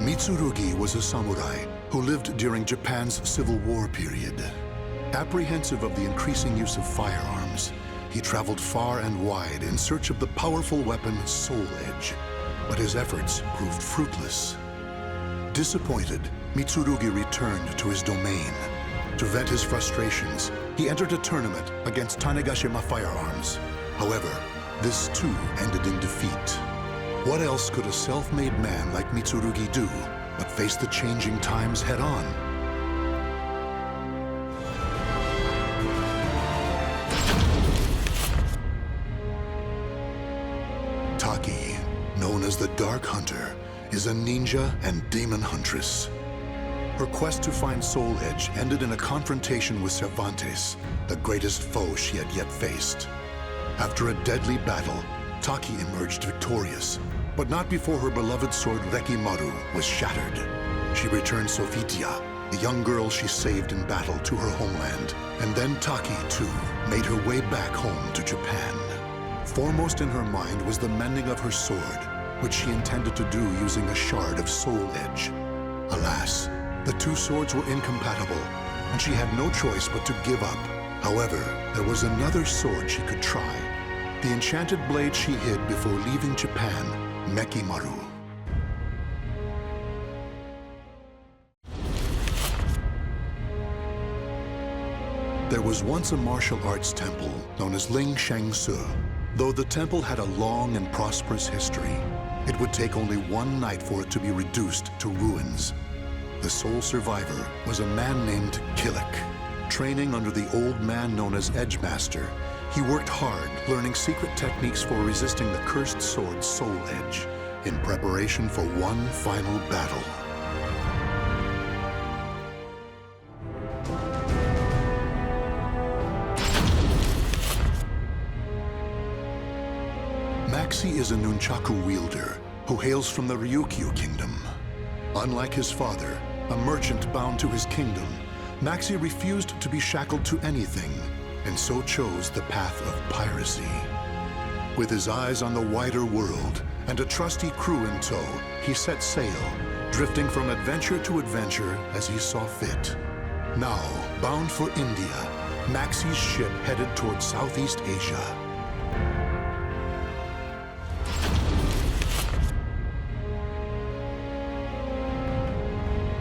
Mitsurugi was a samurai who lived during Japan's Civil War period. Apprehensive of the increasing use of firearms, he traveled far and wide in search of the powerful weapon Soul Edge, but his efforts proved fruitless. Disappointed, Mitsurugi returned to his domain. To vent his frustrations, he entered a tournament against Tanegashima firearms. However, this too ended in defeat. What else could a self-made man like Mitsurugi do but face the changing times head-on? Taki, known as the Dark Hunter, is a ninja and demon huntress. Her quest to find Soul Edge ended in a confrontation with Cervantes, the greatest foe she had yet faced. After a deadly battle, Taki emerged victorious, but not before her beloved sword Rekimaru was shattered. She returned Sofitia, the young girl she saved in battle, to her homeland, and then Taki, too, made her way back home to Japan. Foremost in her mind was the mending of her sword, which she intended to do using a shard of Soul Edge. Alas, the two swords were incompatible, and she had no choice but to give up. However, there was another sword she could try. The enchanted blade she hid before leaving Japan, Mekimaru. There was once a martial arts temple known as Ling Shengsu. Though the temple had a long and prosperous history, it would take only one night for it to be reduced to ruins. The sole survivor was a man named Killick. Training under the old man known as Edgemaster, he worked hard, learning secret techniques for resisting the cursed sword Soul Edge, in preparation for one final battle. Maxi is a nunchaku wielder who hails from the Ryukyu kingdom. Unlike his father, a merchant bound to his kingdom, Maxi refused to be shackled to anything, and so chose the path of piracy. With his eyes on the wider world and a trusty crew in tow, he set sail, drifting from adventure to adventure as he saw fit. Now, bound for India, Maxi's ship headed toward Southeast Asia.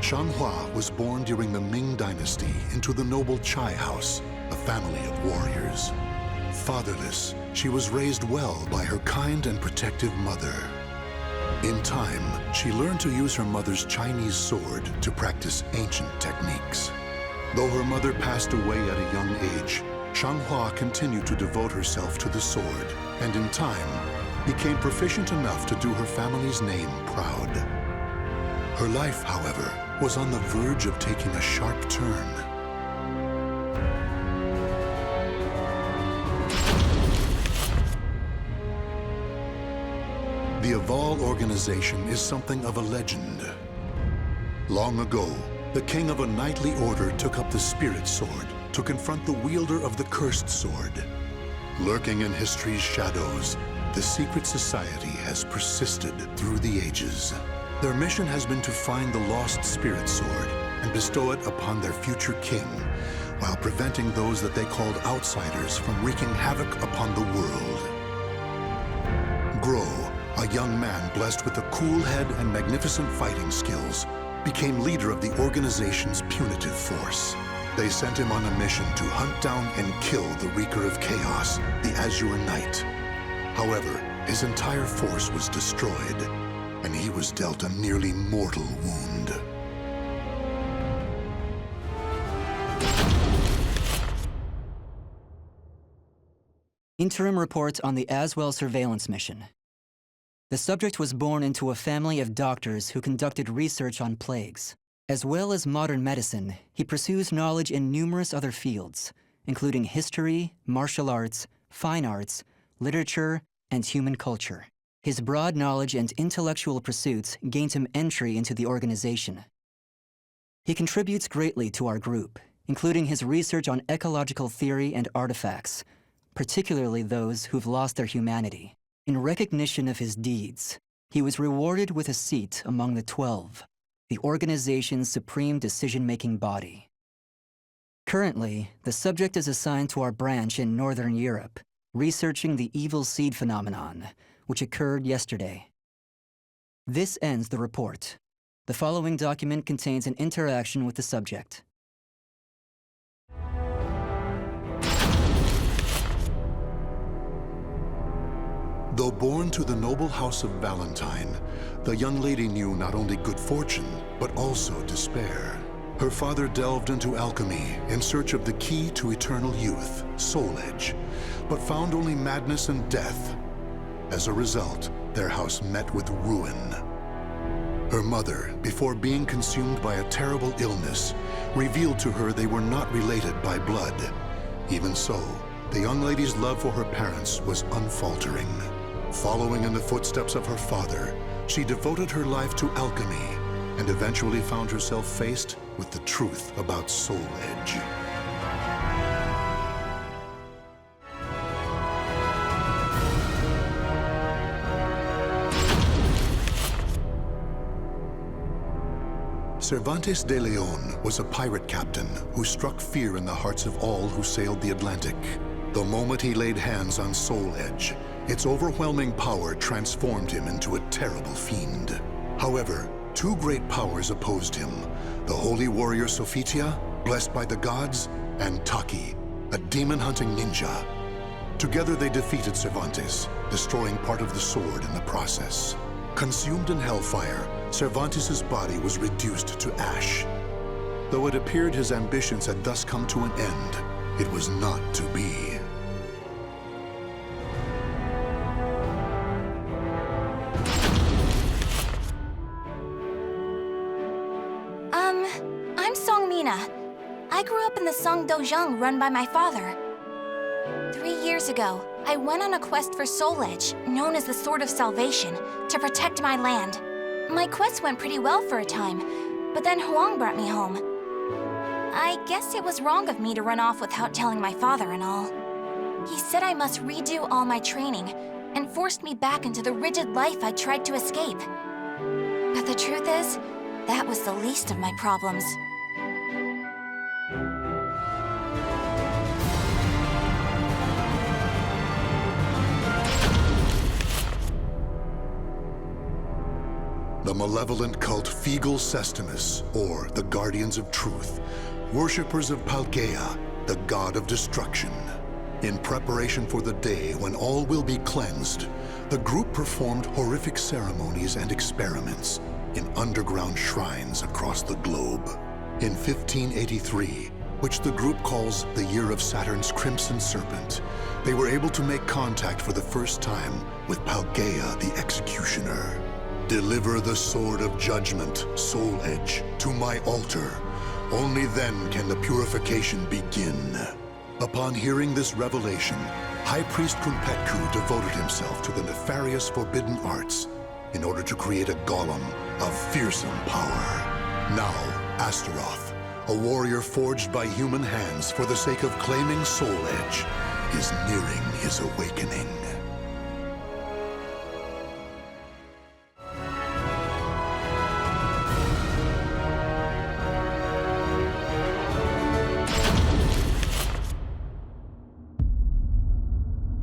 Shanghua was born during the Ming Dynasty into the noble Chai house, a family of warriors. Fatherless, she was raised well by her kind and protective mother. In time, she learned to use her mother's Chinese sword to practice ancient techniques. Though her mother passed away at a young age, Shanghua continued to devote herself to the sword, and in time, became proficient enough to do her family's name proud. Her life, however, was on the verge of taking a sharp turn. The Aval organization is something of a legend. Long ago, the king of a knightly order took up the spirit sword to confront the wielder of the cursed sword. Lurking in history's shadows, the secret society has persisted through the ages. Their mission has been to find the lost spirit sword and bestow it upon their future king, while preventing those that they called outsiders from wreaking havoc upon the world. Gro, a young man blessed with a cool head and magnificent fighting skills, became leader of the organization's punitive force. They sent him on a mission to hunt down and kill the Wreaker of Chaos, the Azure Knight. However, his entire force was destroyed, and he was dealt a nearly mortal wound. Interim report on the Aswell surveillance mission. The subject was born into a family of doctors who conducted research on plagues. As well as modern medicine, he pursues knowledge in numerous other fields, including history, martial arts, fine arts, literature, and human culture. His broad knowledge and intellectual pursuits gained him entry into the organization. He contributes greatly to our group, including his research on ecological theory and artifacts, particularly those who've lost their humanity. In recognition of his deeds, he was rewarded with a seat among the 12. the organization's supreme decision-making body. Currently, the subject is assigned to our branch in Northern Europe, researching the evil seed phenomenon, which occurred yesterday. This ends the report. The following document contains an interaction with the subject. Though born to the noble house of Valentine, the young lady knew not only good fortune, but also despair. Her father delved into alchemy in search of the key to eternal youth, Soul Edge, but found only madness and death. As a result, their house met with ruin. Her mother, before being consumed by a terrible illness, revealed to her they were not related by blood. Even so, the young lady's love for her parents was unfaltering. Following in the footsteps of her father, she devoted her life to alchemy and eventually found herself faced with the truth about Soul Edge. Cervantes de Leon was a pirate captain who struck fear in the hearts of all who sailed the Atlantic. The moment he laid hands on Soul Edge, its overwhelming power transformed him into a terrible fiend. However, two great powers opposed him: the holy warrior Sophitia, blessed by the gods, and Taki, a demon-hunting ninja. Together they defeated Cervantes, destroying part of the sword in the process. Consumed in hellfire, Cervantes' body was reduced to ash. Though it appeared his ambitions had thus come to an end, it was not to be. I'm Songmina. I grew up in the Song Dojang run by my father. 3 years ago, I went on a quest for Soul Edge, known as the Sword of Salvation, to protect my land. My quest went pretty well for a time, but then Huang brought me home. I guess it was wrong of me to run off without telling my father and all. He said I must redo all my training, and forced me back into the rigid life I tried to escape. But the truth is, that was the least of my problems. The malevolent cult Fegal Sestimus, or the Guardians of Truth, worshippers of Palgea, the god of destruction. In preparation for the day when all will be cleansed, the group performed horrific ceremonies and experiments in underground shrines across the globe. In 1583, which the group calls the Year of Saturn's Crimson Serpent, they were able to make contact for the first time with Palgea the Executioner. Deliver the Sword of Judgment, Soul Edge, to my altar. Only then can the purification begin. Upon hearing this revelation, High Priest Kunpetku devoted himself to the nefarious forbidden arts in order to create a golem of fearsome power. Now, Astaroth, a warrior forged by human hands for the sake of claiming Soul Edge, is nearing his awakening.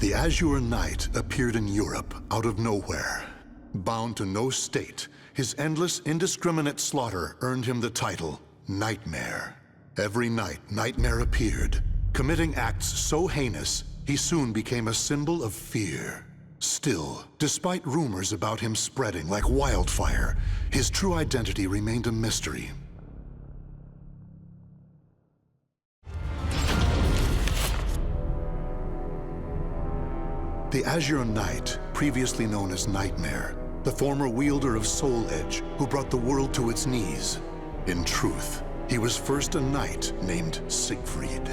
The Azure Knight appeared in Europe out of nowhere. Bound to no state, his endless, indiscriminate slaughter earned him the title Nightmare. Every night, Nightmare appeared, committing acts so heinous, he soon became a symbol of fear. Still, despite rumors about him spreading like wildfire, his true identity remained a mystery. The Azure Knight, previously known as Nightmare, the former wielder of Soul Edge who brought the world to its knees. In truth, he was first a knight named Siegfried.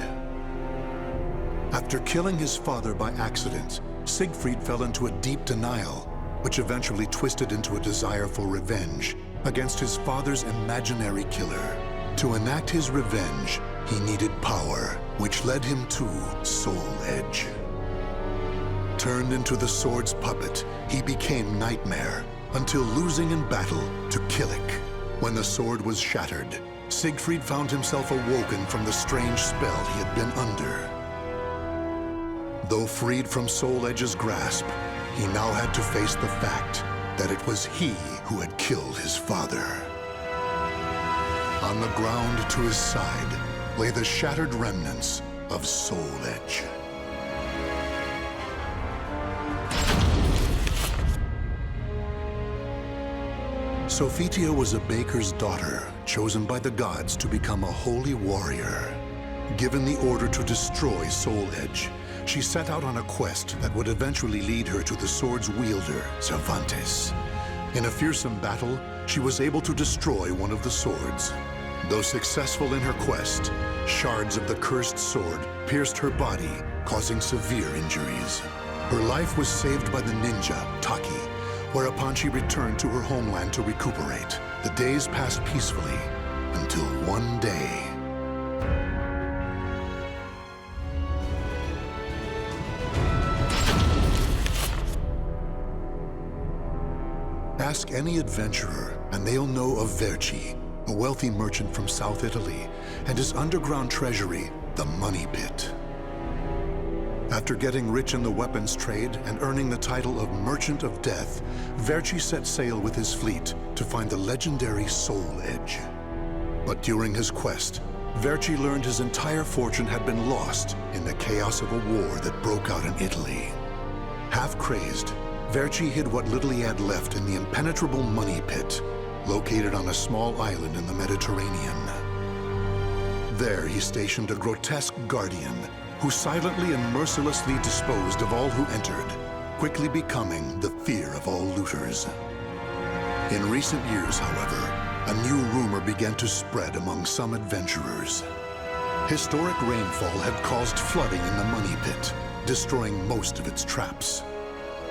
After killing his father by accident, Siegfried fell into a deep denial, which eventually twisted into a desire for revenge against his father's imaginary killer. To enact his revenge, he needed power, which led him to Soul Edge. Turned into the sword's puppet, he became Nightmare, until losing in battle to Killik. When the sword was shattered, Siegfried found himself awoken from the strange spell he had been under. Though freed from Soul Edge's grasp, he now had to face the fact that it was he who had killed his father. On the ground to his side lay the shattered remnants of Soul Edge. Sophitia was a baker's daughter, chosen by the gods to become a holy warrior. Given the order to destroy Soul Edge, she set out on a quest that would eventually lead her to the sword's wielder, Cervantes. In a fearsome battle, she was able to destroy one of the swords. Though successful in her quest, shards of the cursed sword pierced her body, causing severe injuries. Her life was saved by the ninja, Taki, whereupon she returned to her homeland to recuperate. The days passed peacefully until one day. Ask any adventurer, and they'll know of Verci, a wealthy merchant from South Italy, and his underground treasury, the Money Pit. After getting rich in the weapons trade and earning the title of Merchant of Death, Verci set sail with his fleet to find the legendary Soul Edge. But during his quest, Verci learned his entire fortune had been lost in the chaos of a war that broke out in Italy. Half crazed, Verci hid what little he had left in the impenetrable Money Pit, located on a small island in the Mediterranean. There he stationed a grotesque guardian who silently and mercilessly disposed of all who entered, quickly becoming the fear of all looters. In recent years, however, a new rumor began to spread among some adventurers. Historic rainfall had caused flooding in the Money Pit, destroying most of its traps.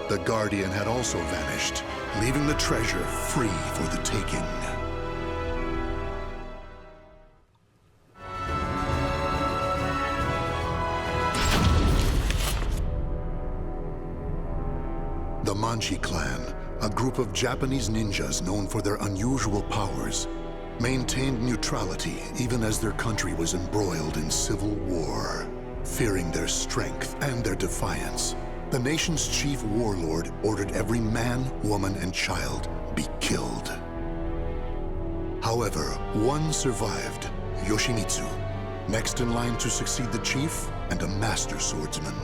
The Guardian had also vanished, leaving the treasure free for the taking. The Manchi clan, a group of Japanese ninjas known for their unusual powers, maintained neutrality even as their country was embroiled in civil war. Fearing their strength and their defiance, the nation's chief warlord ordered every man, woman, and child be killed. However, one survived, Yoshimitsu, next in line to succeed the chief and a master swordsman.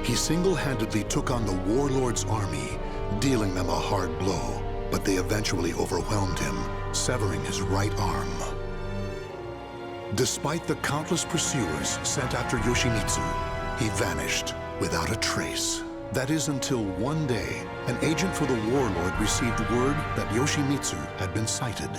He single-handedly took on the warlord's army, dealing them a hard blow, but they eventually overwhelmed him, severing his right arm. Despite the countless pursuers sent after Yoshimitsu, he vanished without a trace. That is until one day, an agent for the warlord received word that Yoshimitsu had been sighted.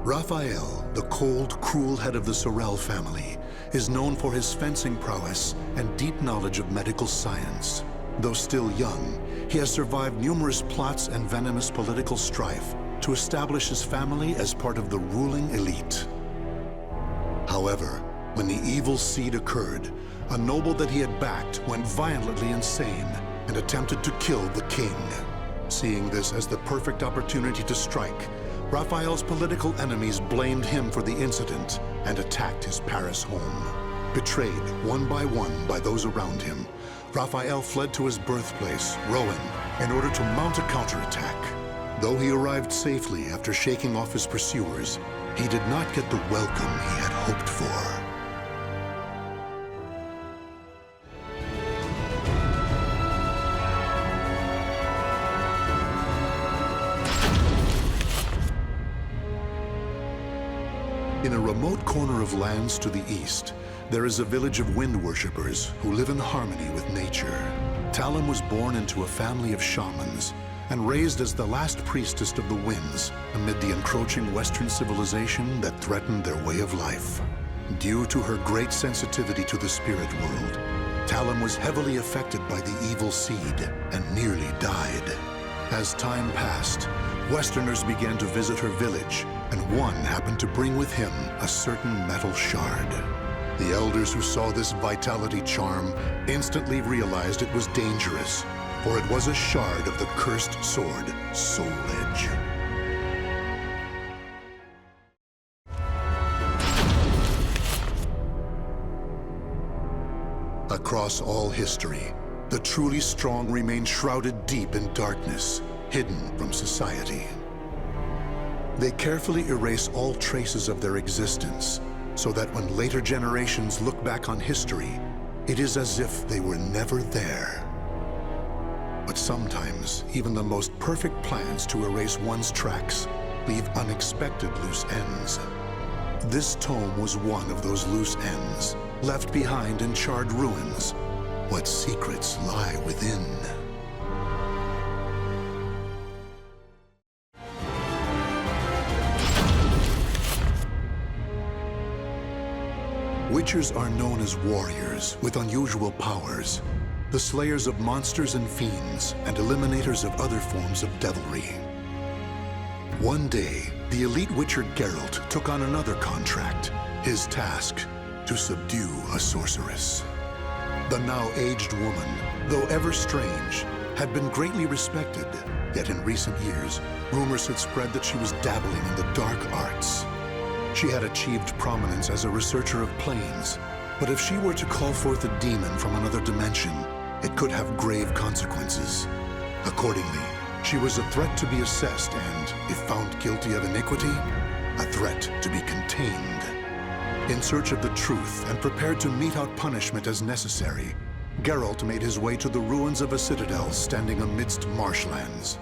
Raphael, the cold, cruel head of the Sorel family, is known for his fencing prowess and deep knowledge of medical science. Though still young, he has survived numerous plots and venomous political strife to establish his family as part of the ruling elite. However, when the evil seed occurred, a noble that he had backed went violently insane and attempted to kill the king. Seeing this as the perfect opportunity to strike, Raphael's political enemies blamed him for the incident and attacked his Paris home. Betrayed one by those around him, Raphael fled to his birthplace, Rouen, in order to mount a counterattack. Though he arrived safely after shaking off his pursuers, he did not get the welcome he had hoped for. In a remote corner of lands to the east, there is a village of wind worshippers who live in harmony with nature. Talum was born into a family of shamans and raised as the last priestess of the winds amid the encroaching Western civilization that threatened their way of life. Due to her great sensitivity to the spirit world, Talon was heavily affected by the evil seed and nearly died. As time passed, Westerners began to visit her village, and one happened to bring with him a certain metal shard. The elders who saw this vitality charm instantly realized it was dangerous, for it was a shard of the cursed sword, Soul Edge. Across all history, the truly strong remain shrouded deep in darkness, hidden from society. They carefully erase all traces of their existence, so that when later generations look back on history, it is as if they were never there. But sometimes, even the most perfect plans to erase one's tracks leave unexpected loose ends. This tome was one of those loose ends, left behind in charred ruins. What secrets lie within? Witchers are known as warriors with unusual powers, the slayers of monsters and fiends, and eliminators of other forms of devilry. One day, the elite witcher Geralt took on another contract, his task to subdue a sorceress. The now aged woman, though ever strange, had been greatly respected, yet in recent years, rumors had spread that she was dabbling in the dark arts. She had achieved prominence as a researcher of planes, but if she were to call forth a demon from another dimension, it could have grave consequences. Accordingly, she was a threat to be assessed and, if found guilty of iniquity, a threat to be contained. In search of the truth and prepared to mete out punishment as necessary, Geralt made his way to the ruins of a citadel standing amidst marshlands.